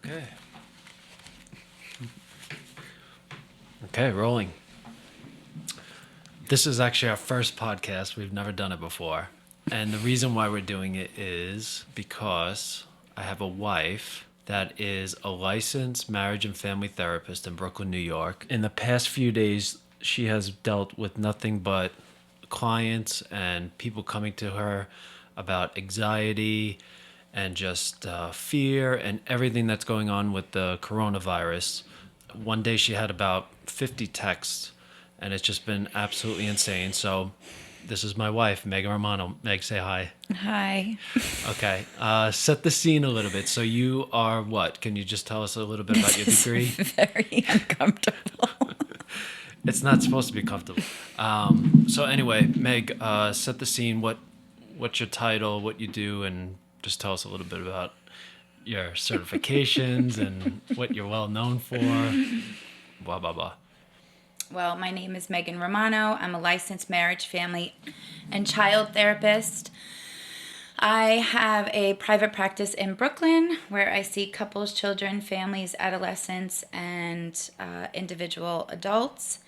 Okay. Okay, rolling. This is actually our first podcast. We've never done it before. And the reason why we're doing it is because I have a wife that is a licensed marriage and family therapist in Brooklyn, New York. In the past few days, she has dealt with nothing but clients and people coming to her about anxiety and just fear and everything that's going on with the coronavirus. One day she had about 50 texts, and it's just been absolutely insane. So, this is my wife, Megan Romano. Meg, say hi. Hi. Okay. Set the scene a little bit. So, you are what? Can you just tell us a little bit about your This is degree? very uncomfortable. It's not supposed to be comfortable. So, anyway, Meg, set the scene. What's your title, what you do, and just tell us a little bit about your certifications and what you're well known for. Blah, blah, blah. Well, my name is Megan Romano. I'm a licensed marriage, family, and child therapist. I have a private practice in Brooklyn where I see couples, children, families, adolescents, and individual adults.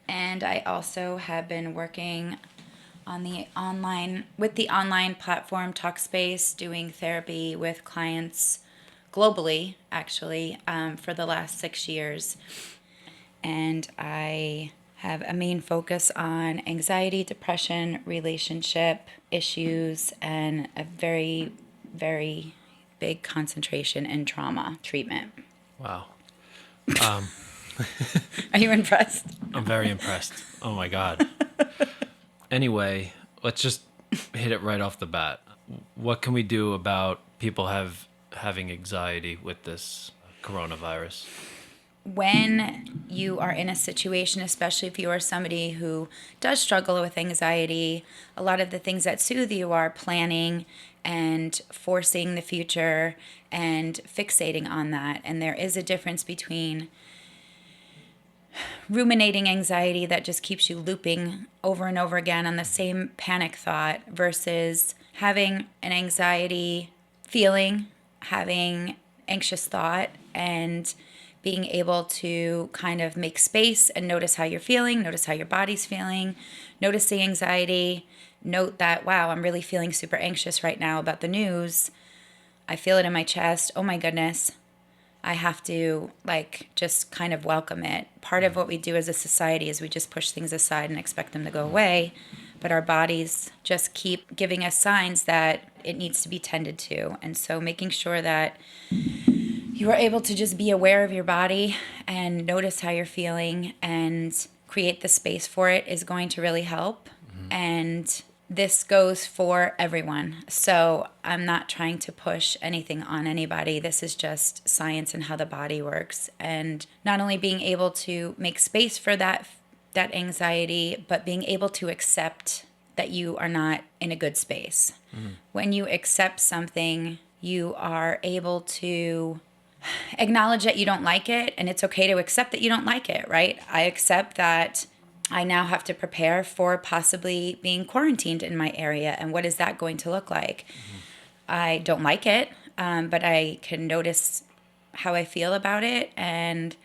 And I also have been working on the online platform Talkspace, doing therapy with clients globally, actually, for the last 6 years. And I have a main focus on anxiety, depression, relationship issues, and a very, very big concentration in trauma treatment. Wow. Are you impressed? I'm very impressed. Oh my God. Anyway, let's just hit it right off the bat. What can we do about people having anxiety with this coronavirus? When you are in a situation, especially if you are somebody who does struggle with anxiety, a lot of the things that soothe you are planning and foreseeing the future and fixating on that. And there is a difference between ruminating anxiety that just keeps you looping over and over again on the same panic thought versus having an anxiety feeling, having anxious thought, and being able to kind of make space and notice how you're feeling, notice how your body's feeling, notice the anxiety, note that, wow, I'm really feeling super anxious right now about the news. I feel it in my chest. Oh my goodness. I have to just kind of welcome it. Part of what we do as a society is we just push things aside and expect them to go away, but our bodies just keep giving us signs that it needs to be tended to. And so making sure that you are able to just be aware of your body and notice how you're feeling and create the space for it is going to really help. And this goes for everyone. So I'm not trying to push anything on anybody. This is just science and how the body works. And not only being able to make space for that anxiety, but being able to accept that you are not in a good space. When you accept something, you are able to acknowledge that you don't like it, and it's okay to accept that you don't like it, right? I accept that I now have to prepare for possibly being quarantined in my area, and what is that going to look like? I don't like it, but I can notice how I feel about it, and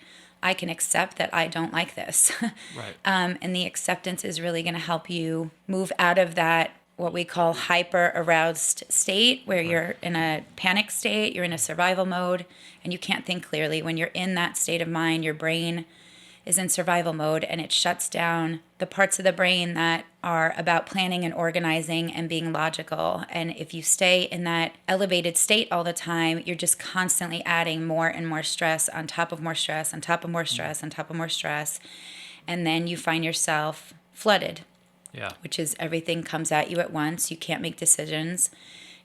I can accept that I don't like this. Right. And the acceptance is really going to help you move out of that what we call hyper aroused state where you're in a panic state, you're in a survival mode, and you can't think clearly. When you're in that state of mind, your brain is in survival mode and it shuts down the parts of the brain that are about planning and organizing and being logical. And if you stay in that elevated state all the time, you're just constantly adding more and more stress on top of more stress, on top of more stress, on top of more stress. And then you find yourself flooded. Yeah. Which is everything comes at you at once. You can't make decisions.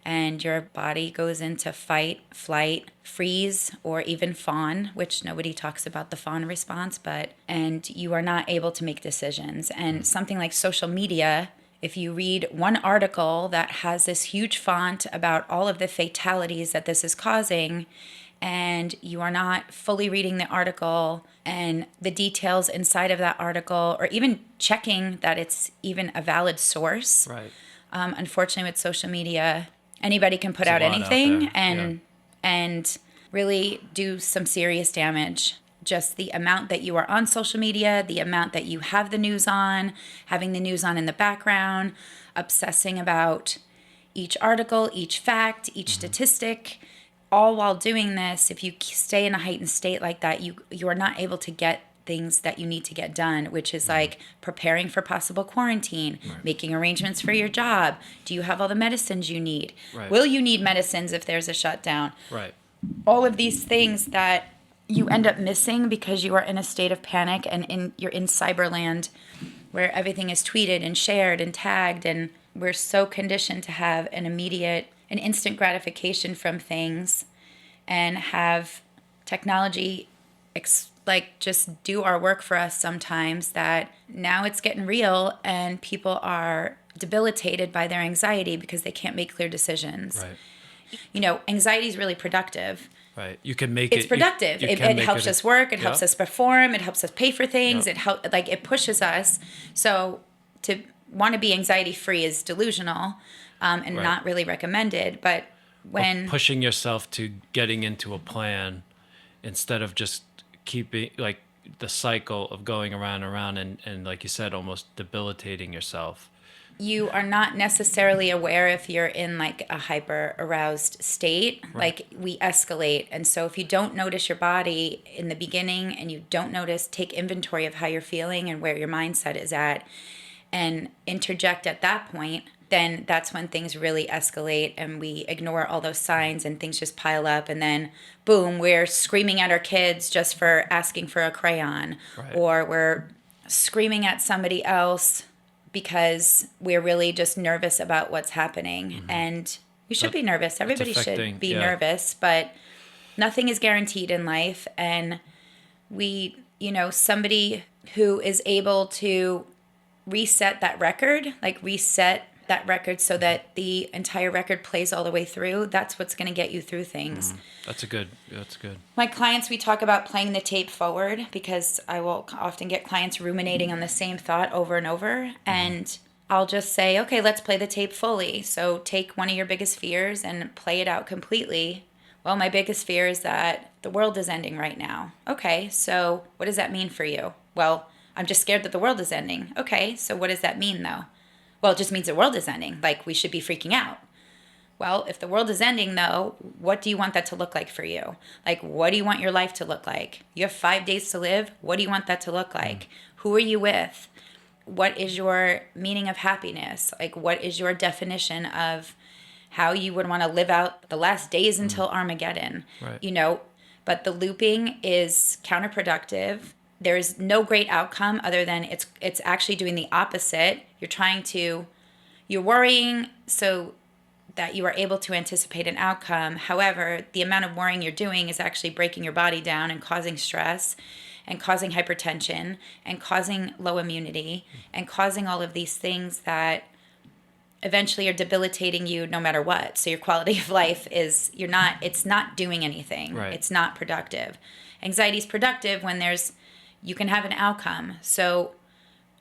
And your body goes into fight, flight, freeze, or even fawn, which nobody talks about the fawn response, and you are not able to make decisions. And something like social media, if you read one article that has this huge font about all of the fatalities that this is causing, and you are not fully reading the article and the details inside of that article, or even checking that it's even a valid source. Right. Unfortunately, with social media, anybody can put There's out a lot out anything, there. and really do some serious damage. Just the amount that you are on social media, the amount that you have the news on, having the news on in the background, obsessing about each article, each fact, each statistic. All while doing this, if you stay in a heightened state like that, you are not able to get things that you need to get done, which is like preparing for possible quarantine, making arrangements for your job. Do you have all the medicines you need? Right. Will you need medicines if there's a shutdown? Right. All of these things that you end up missing because you are in a state of panic and you're in cyberland where everything is tweeted and shared and tagged, and we're so conditioned to have an instant gratification from things and have technology just do our work for us sometimes, that now it's getting real and people are debilitated by their anxiety because they can't make clear decisions. Right. Anxiety is really productive. Right. You can make It's productive. It helps us work. It helps us perform. It helps us pay for things. Yep. It pushes us. So to want to be anxiety free is delusional, and Right. not really recommended. But when pushing yourself to getting into a plan instead of just keeping like the cycle of going around and around and like you said, almost debilitating yourself. you are not necessarily aware if you're in like a hyper aroused state, Right. like we escalate. And so if you don't notice your body in the beginning and you don't take inventory of how you're feeling and where your mindset is at and interject at that point, then that's when things really escalate and we ignore all those signs and things just pile up, and then boom, we're screaming at our kids just for asking for a crayon. Right. Or we're screaming at somebody else because we're really just nervous about what's happening. And we should be nervous. Everybody should be nervous, but nothing is guaranteed in life. And somebody who is able to reset that record so that the entire record plays all the way through, that's what's going to get you through things. That's good. My clients, we talk about playing the tape forward because I will often get clients ruminating on the same thought over and over. And I'll just say, okay, let's play the tape fully. So take one of your biggest fears and play it out completely. Well, my biggest fear is that the world is ending right now. Okay, so what does that mean for you? Well, I'm just scared that the world is ending. Okay, so what does that mean though? Well, it just means the world is ending. Like, we should be freaking out. Well, if the world is ending, though, what do you want that to look like for you? Like, what do you want your life to look like? You have 5 days to live. What do you want that to look like? Who are you with? What is your meaning of happiness? Like, what is your definition of how you would want to live out the last days until Armageddon? Right. But the looping is counterproductive. There's no great outcome other than it's actually doing the opposite. You're worrying so that you are able to anticipate an outcome. However, the amount of worrying you're doing is actually breaking your body down and causing stress and causing hypertension and causing low immunity and causing all of these things that eventually are debilitating you no matter what. So your quality of life it's not doing anything. Right. It's not productive. Anxiety is productive when you can have an outcome. So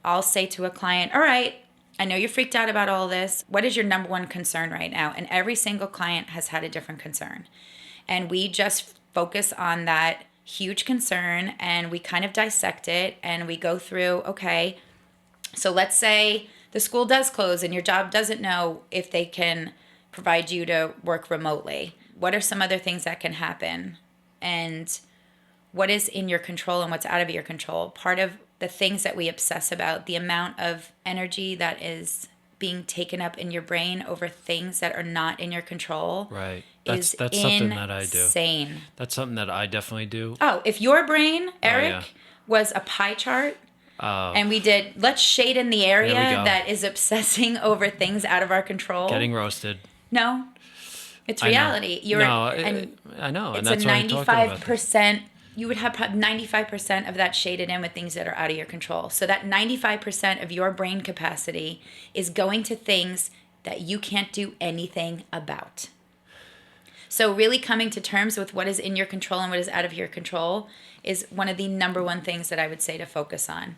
I'll say to a client, all right, I know you're freaked out about all this. What is your number one concern right now? And every single client has had a different concern. And we just focus on that huge concern and we kind of dissect it and we go through, okay, so let's say the school does close and your job doesn't know if they can provide you to work remotely. What are some other things that can happen? And what is in your control and what's out of your control? Part of the things that we obsess about, the amount of energy that is being taken up in your brain over things that are not in your control. Right. That's something that I do. Insane. That's something that I definitely do. Oh, if your brain, Eric, was a pie chart and let's shade in the area that is obsessing over things out of our control. Getting roasted. No. It's reality. I know. It's and that's a why I'm talking about 95%. You would have 95% of that shaded in with things that are out of your control. So that 95% of your brain capacity is going to things that you can't do anything about. So really coming to terms with what is in your control and what is out of your control is one of the number one things that I would say to focus on.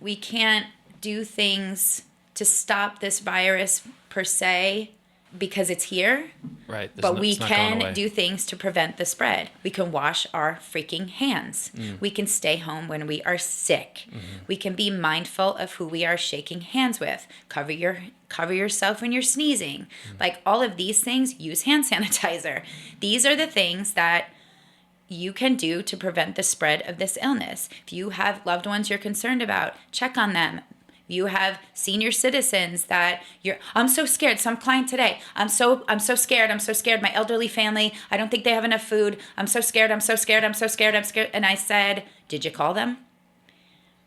We can't do things to stop this virus per se because it's here. Right. But we it's not going can away. do things to prevent the spread. We can wash our freaking hands. We can stay home when we are sick. We can be mindful of who we are shaking hands with. Cover yourself when you're sneezing. Like all of these things, use hand sanitizer. These are the things that you can do to prevent the spread of this illness. If you have loved ones you're concerned about, check on them. You have senior citizens that I'm so scared. Some client today, I'm so scared. I'm so scared. My elderly family, I don't think they have enough food. I'm so scared. I'm so scared. I'm so scared. I'm scared. And I said, did you call them?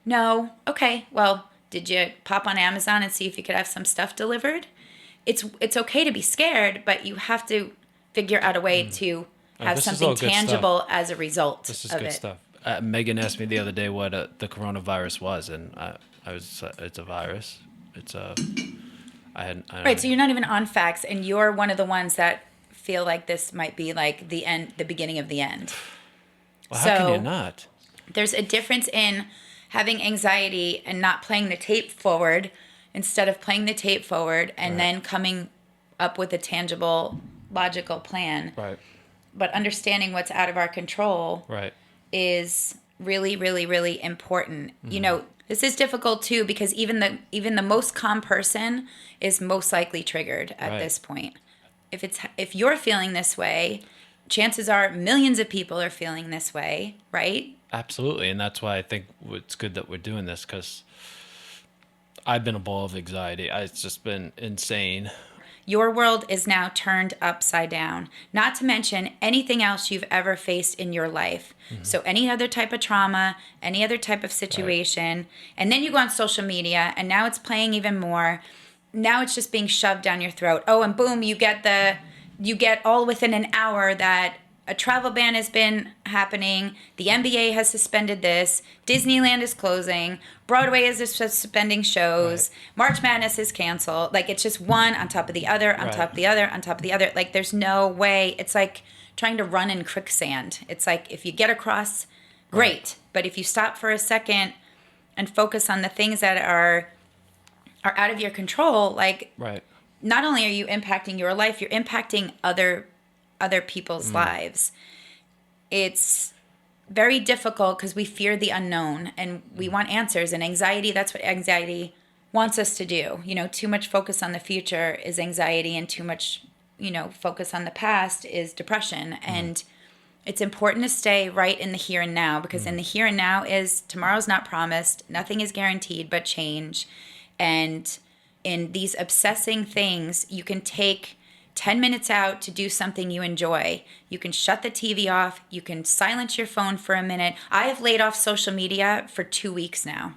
No. Okay. Well, did you pop on Amazon and see if you could have some stuff delivered? It's okay to be scared, but you have to figure out a way to have this is something all good tangible as a result This is of good it. stuff. Megan asked me the other day what the coronavirus was, and I was it's a virus. It's a Right, so you're not even on facts, and you're one of the ones that feel like this might be like the end, the beginning of the end. Well, how can you not? There's a difference in having anxiety and not playing the tape forward instead of playing the tape forward and then coming up with a tangible, logical plan. Right. But understanding what's out of our control Right. is really, really, really important. You know, this is difficult too because even the most calm person is most likely triggered at this point. If you're feeling this way, chances are millions of people are feeling this way, right? Absolutely, and that's why I think it's good that we're doing this, because I've been a ball of anxiety. It's just been insane. Your world is now turned upside down, not to mention anything else you've ever faced in your life. So any other type of trauma, any other type of situation, and then you go on social media and now it's playing even more. Now it's just being shoved down your throat. Oh, and boom, you get all within an hour that a travel ban has been happening. The NBA has suspended this. Disneyland is closing. Broadway is suspending shows. Right. March Madness is canceled. Like, it's just one on top of the other, on Right. top of the other, on top of the other. Like, there's no way. It's like trying to run in quicksand. It's like if you get across, great. Right. But if you stop for a second and focus on the things that are out of your control, like, Right. not only are you impacting your life, you're impacting other people's lives. It's very difficult because we fear the unknown and we want answers, and anxiety, that's what anxiety wants us to do. You know, too much focus on the future is anxiety, and too much, focus on the past is depression. And it's important to stay right in the here and now, because in the here and now is tomorrow's not promised. Nothing is guaranteed but change. And in these obsessing things, you can take 10 minutes out to do something you enjoy. You can shut the TV off. You can silence your phone for a minute. I have laid off social media for 2 weeks now.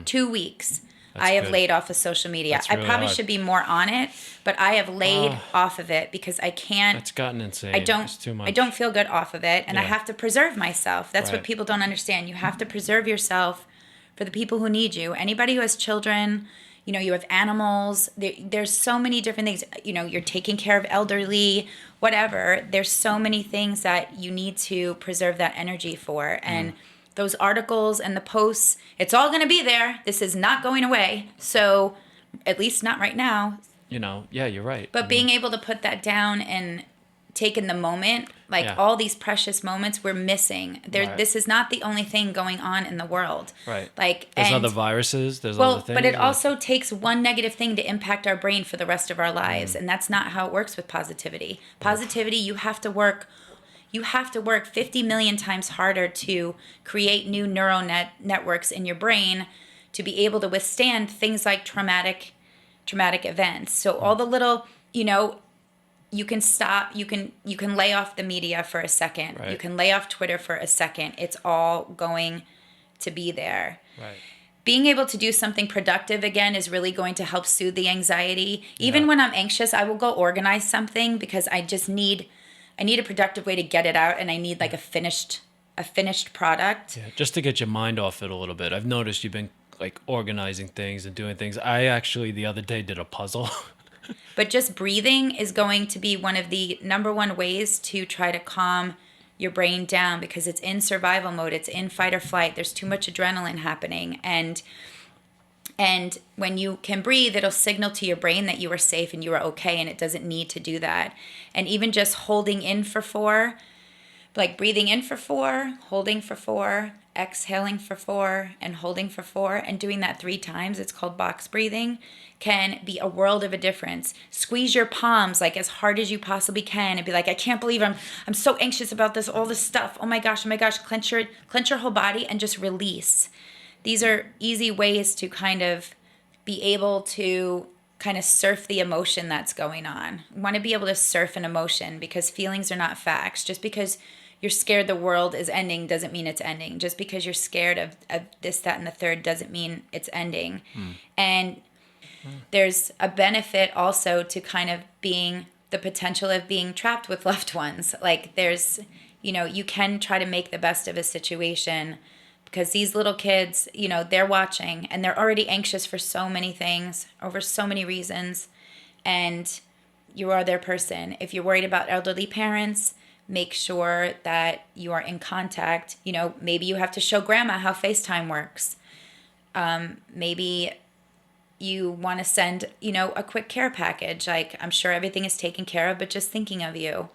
2 weeks. I have good. laid off of social media. That's I really probably hard. should be more on it, but I have laid off of it because I can't. It's gotten insane. It's too much. I don't feel good off of it, and I Yeah. have to preserve myself. That's what Right. people don't understand. You have to preserve yourself for the people who need you. Anybody who has children, you have animals. There's so many different things. You're taking care of elderly, whatever. There's so many things that you need to preserve that energy for. And those articles and the posts, it's all going to be there. This is not going away. So at least not right now. Yeah, you're right. But being able to put that down and take in the moment, like Yeah. all these precious moments we're missing. Right. This is not the only thing going on in the world. Right. Like, There's and, other viruses. There's well, other things. but it that- also takes one negative thing to impact our brain for the rest of our lives, and that's not how it works with positivity. Positivity, you have to work 50 million times harder to create new neural networks in your brain to be able to withstand things like traumatic events. So all the little, you can stop, you can lay off the media for a second. Right. You can lay off Twitter for a second. It's all going to be there. Right. Being able to do something productive again is really going to help soothe the anxiety. Even Yeah. when I'm anxious, I will go organize something because I just need a productive way to get it out, and I need like a finished product. Yeah, just to get your mind off it a little bit. I've noticed you've been like organizing things and doing things. I actually the other day did a puzzle. But just breathing is going to be one of the number one ways to try to calm your brain down, because it's in survival mode. It's in fight or flight. There's too much adrenaline happening. And And when you can breathe, it'll signal to your brain that you are safe and you are okay, and it doesn't need to do that. And even just holding in for 4, like breathing in for 4, holding for 4, exhaling for 4, and holding for 4, and doing that 3 times, it's called box breathing, can be a world of a difference. Squeeze your palms like as hard as you possibly can and be like, I can't believe I'm so anxious about this, all this stuff. Oh my gosh. Clench your whole body and just release. These are easy ways to kind of be able to kind of surf the emotion that's going on. You want to be able to surf an emotion because feelings are not facts. Just because you're scared the world is ending doesn't mean it's ending. Just because you're scared of this, that, and the third doesn't mean it's ending. And there's a benefit also to kind of being the potential of being trapped with loved ones. Like there's, you can try to make the best of a situation because these little kids, they're watching and they're already anxious for so many things over so many reasons. And you are their person. If you're worried about elderly parents, make sure that you are in contact. Maybe you have to show grandma how FaceTime works. Maybe you want to send, a quick care package. Like, I'm sure everything is taken care of, but just thinking of you.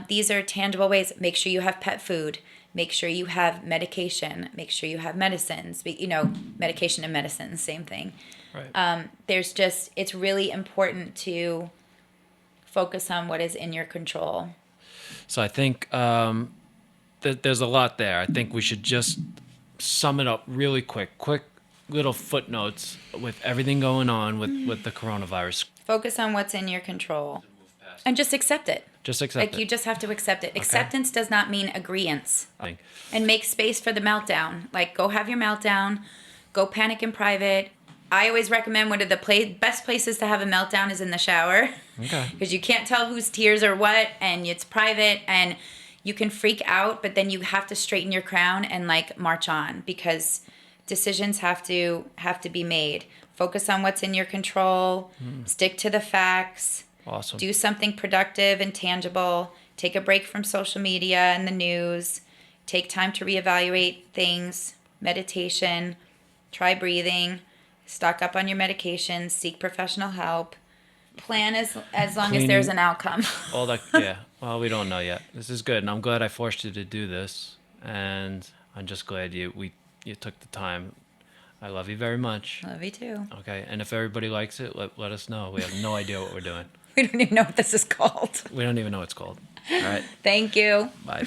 These are tangible ways. Make sure you have pet food. Make sure you have medication. Make sure you have medicines. Medication and medicine, same thing. Right. It's really important to focus on what is in your control. So I think there's a lot there. I think we should just sum it up really quick little footnotes with everything going on with the coronavirus. Focus on what's in your control and just accept it. Just accept it. You just have to accept it. Okay. Acceptance does not mean agreeance. Thanks. And make space for the meltdown. Like, go have your meltdown. Go panic in private. I always recommend one of the best places to have a meltdown is in the shower. Okay. Because you can't tell whose tears are what, and it's private, and you can freak out, but then you have to straighten your crown and march on because decisions have to be made. Focus on what's in your control. Stick to the facts. Awesome. Do something productive and tangible. Take a break from social media and the news. Take time to reevaluate things. Meditation. Try breathing. Stock up on your medications. Seek professional help. Plan as long as there's an outcome. All that, yeah. Well, we don't know yet. This is good, and I'm glad I forced you to do this, and I'm just glad you took the time. I love you very much. Love you too. Okay, and if everybody likes it, let us know. We have no idea what we're doing. We don't even know what this is called. We don't even know what it's called. All right. Thank you. Bye.